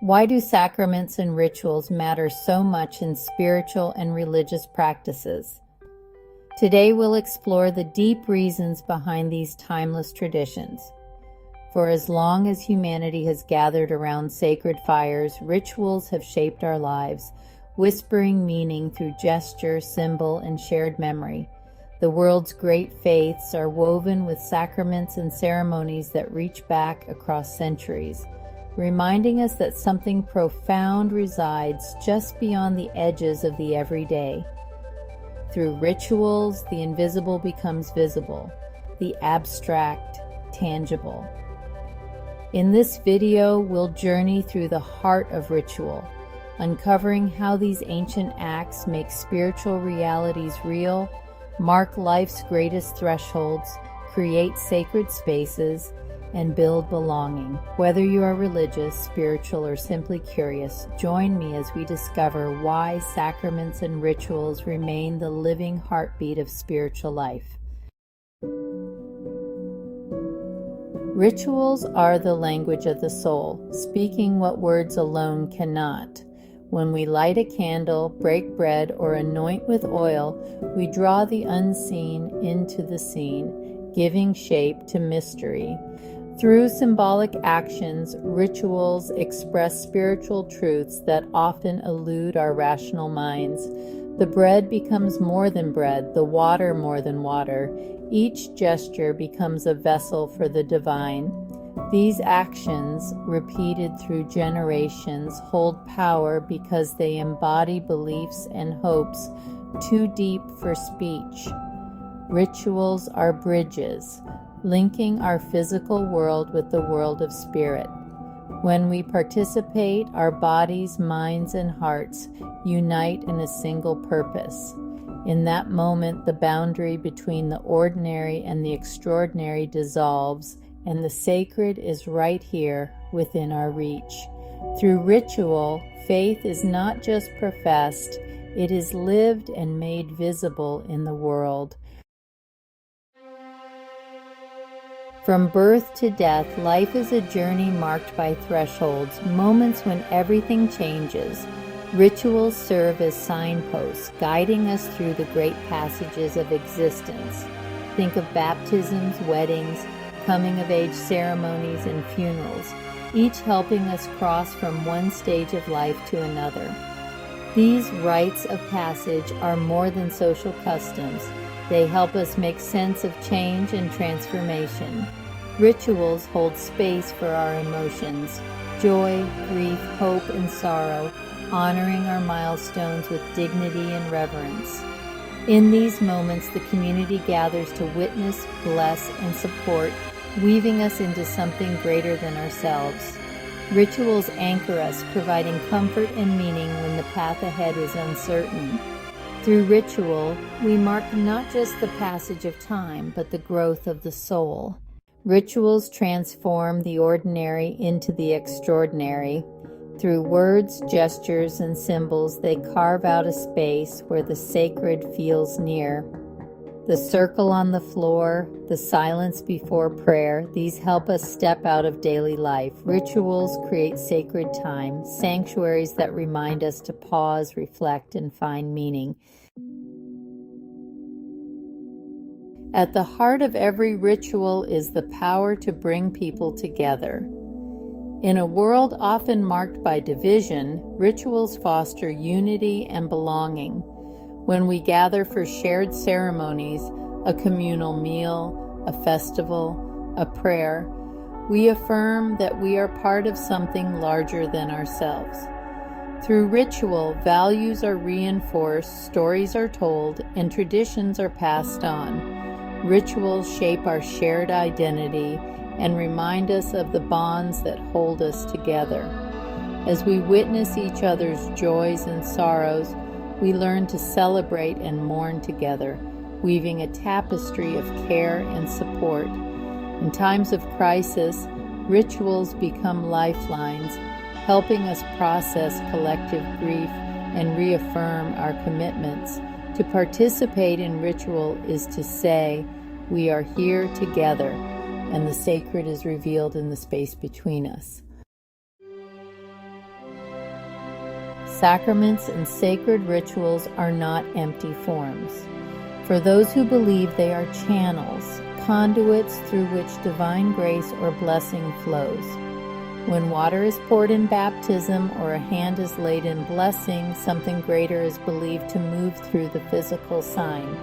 Why do sacraments and rituals matter so much in spiritual and religious practices? Today we'll explore the deep reasons behind these timeless traditions. For as long as humanity has gathered around sacred fires, rituals have shaped our lives, whispering meaning through gesture, symbol, and shared memory. The world's great faiths are woven with sacraments and ceremonies that reach back across centuries, reminding us that something profound resides just beyond the edges of the everyday. Through rituals, the invisible becomes visible, the abstract tangible. In this video, we'll journey through the heart of ritual, uncovering how these ancient acts make spiritual realities real, mark life's greatest thresholds, create sacred spaces, and build belonging. Whether you are religious, spiritual, or simply curious, join me as we discover why sacraments and rituals remain the living heartbeat of spiritual life. Rituals are the language of the soul, speaking what words alone cannot. When we light a candle, break bread, or anoint with oil, we draw the unseen into the seen, giving shape to mystery. Through symbolic actions, rituals express spiritual truths that often elude our rational minds. The bread becomes more than bread, the water more than water. Each gesture becomes a vessel for the divine. These actions, repeated through generations, hold power because they embody beliefs and hopes too deep for speech. Rituals are bridges, linking our physical world with the world of spirit. When we participate, our bodies, minds, and hearts unite in a single purpose. In that moment, the boundary between the ordinary and the extraordinary dissolves, and the sacred is right here within our reach. Through ritual, faith is not just professed, it is lived and made visible in the world. From birth to death, life is a journey marked by thresholds, moments when everything changes. Rituals serve as signposts, guiding us through the great passages of existence. Think of baptisms, weddings, coming-of-age ceremonies, and funerals, each helping us cross from one stage of life to another. These rites of passage are more than social customs. They help us make sense of change and transformation. Rituals hold space for our emotions, joy, grief, hope, and sorrow, honoring our milestones with dignity and reverence. In these moments, the community gathers to witness, bless, and support, weaving us into something greater than ourselves. Rituals anchor us, providing comfort and meaning when the path ahead is uncertain. Through ritual, we mark not just the passage of time, but the growth of the soul. Rituals transform the ordinary into the extraordinary. Through words, gestures, and symbols, they carve out a space where the sacred feels near. The circle on the floor, the silence before prayer, these help us step out of daily life. Rituals create sacred time, sanctuaries that remind us to pause, reflect, and find meaning. At the heart of every ritual is the power to bring people together. In a world often marked by division, rituals foster unity and belonging. When we gather for shared ceremonies, a communal meal, a festival, a prayer, we affirm that we are part of something larger than ourselves. Through ritual, values are reinforced, stories are told, and traditions are passed on. Rituals shape our shared identity and remind us of the bonds that hold us together. As we witness each other's joys and sorrows, we learn to celebrate and mourn together, weaving a tapestry of care and support. In times of crisis, rituals become lifelines, helping us process collective grief and reaffirm our commitments. To participate in ritual is to say, we are here together, and the sacred is revealed in the space between us. Sacraments and sacred rituals are not empty forms. For those who believe, they are channels, conduits through which divine grace or blessing flows. When water is poured in baptism or a hand is laid in blessing, something greater is believed to move through the physical sign.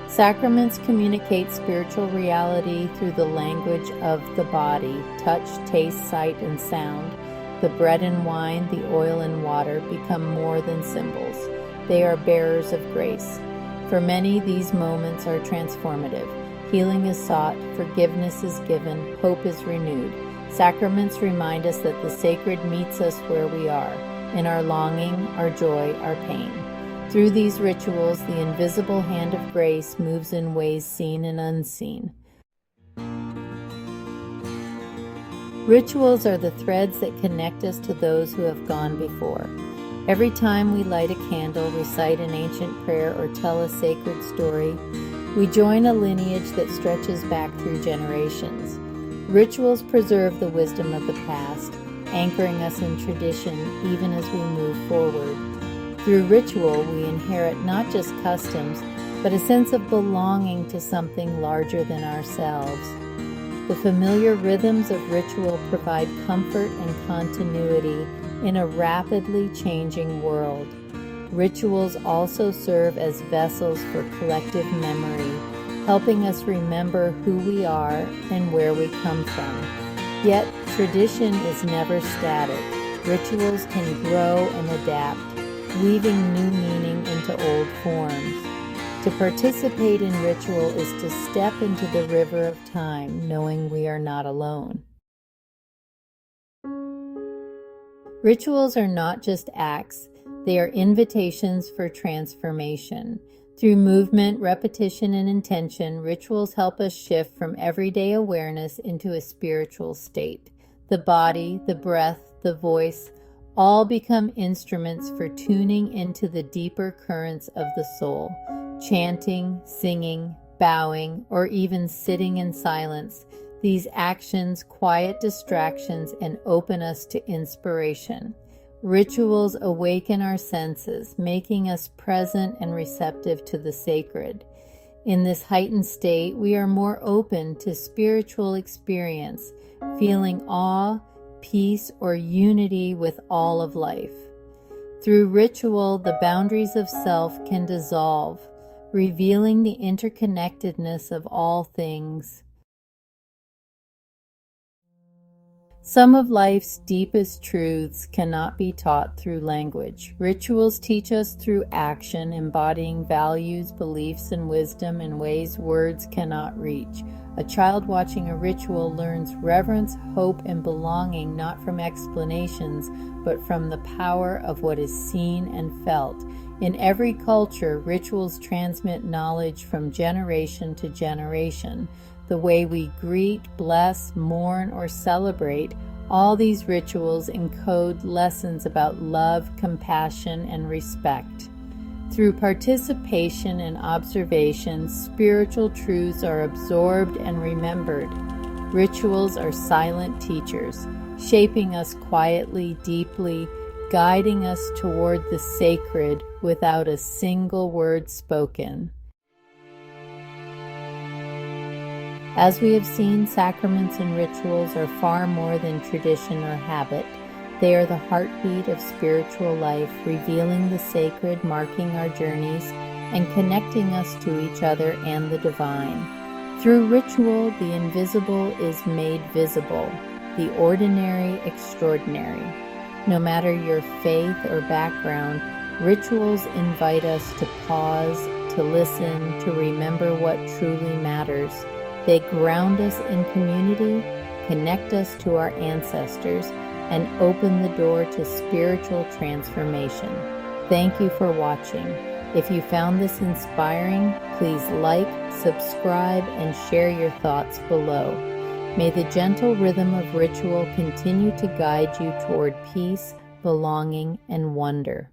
Sacraments communicate spiritual reality through the language of the body: touch, taste, sight, and sound. The bread and wine, the oil and water become more than symbols. They are bearers of grace. For many, these moments are transformative. Healing is sought, forgiveness is given, hope is renewed. Sacraments remind us that the sacred meets us where we are, in our longing, our joy, our pain. Through these rituals, the invisible hand of grace moves in ways seen and unseen. Rituals are the threads that connect us to those who have gone before. Every time we light a candle, recite an ancient prayer, or tell a sacred story, we join a lineage that stretches back through generations. Rituals preserve the wisdom of the past, anchoring us in tradition even as we move forward. Through ritual, we inherit not just customs, but a sense of belonging to something larger than ourselves. The familiar rhythms of ritual provide comfort and continuity in a rapidly changing world. Rituals also serve as vessels for collective memory, helping us remember who we are and where we come from. Yet, tradition is never static. Rituals can grow and adapt, weaving new meaning into old forms. To participate in ritual is to step into the river of time, knowing we are not alone. Rituals are not just acts, they are invitations for transformation. Through movement, repetition, and intention, rituals help us shift from everyday awareness into a spiritual state. The body, the breath, the voice, all become instruments for tuning into the deeper currents of the soul. Chanting, singing, bowing, or even sitting in silence, these actions quiet distractions and open us to inspiration. Rituals awaken our senses, making us present and receptive to the sacred. In this heightened state, we are more open to spiritual experience, feeling awe, peace, or unity with all of life. Through ritual, the boundaries of self can dissolve, revealing the interconnectedness of all things. Some of life's deepest truths cannot be taught through language. Rituals teach us through action, embodying values, beliefs, and wisdom in ways words cannot reach. A child watching a ritual learns reverence, hope, and belonging not from explanations, but from the power of what is seen and felt. In every culture, rituals transmit knowledge from generation to generation. The way we greet, bless, mourn, or celebrate, all these rituals encode lessons about love, compassion, and respect. Through participation and observation, spiritual truths are absorbed and remembered. Rituals are silent teachers, shaping us quietly, deeply, guiding us toward the sacred without a single word spoken. As we have seen, sacraments and rituals are far more than tradition or habit. They are the heartbeat of spiritual life, revealing the sacred, marking our journeys, and connecting us to each other and the divine. Through ritual, the invisible is made visible, the ordinary extraordinary. No matter your faith or background, rituals invite us to pause, to listen, to remember what truly matters. They ground us in community, connect us to our ancestors, and open the door to spiritual transformation. Thank you for watching. If you found this inspiring, please like, subscribe, and share your thoughts below. May the gentle rhythm of ritual continue to guide you toward peace, belonging, and wonder.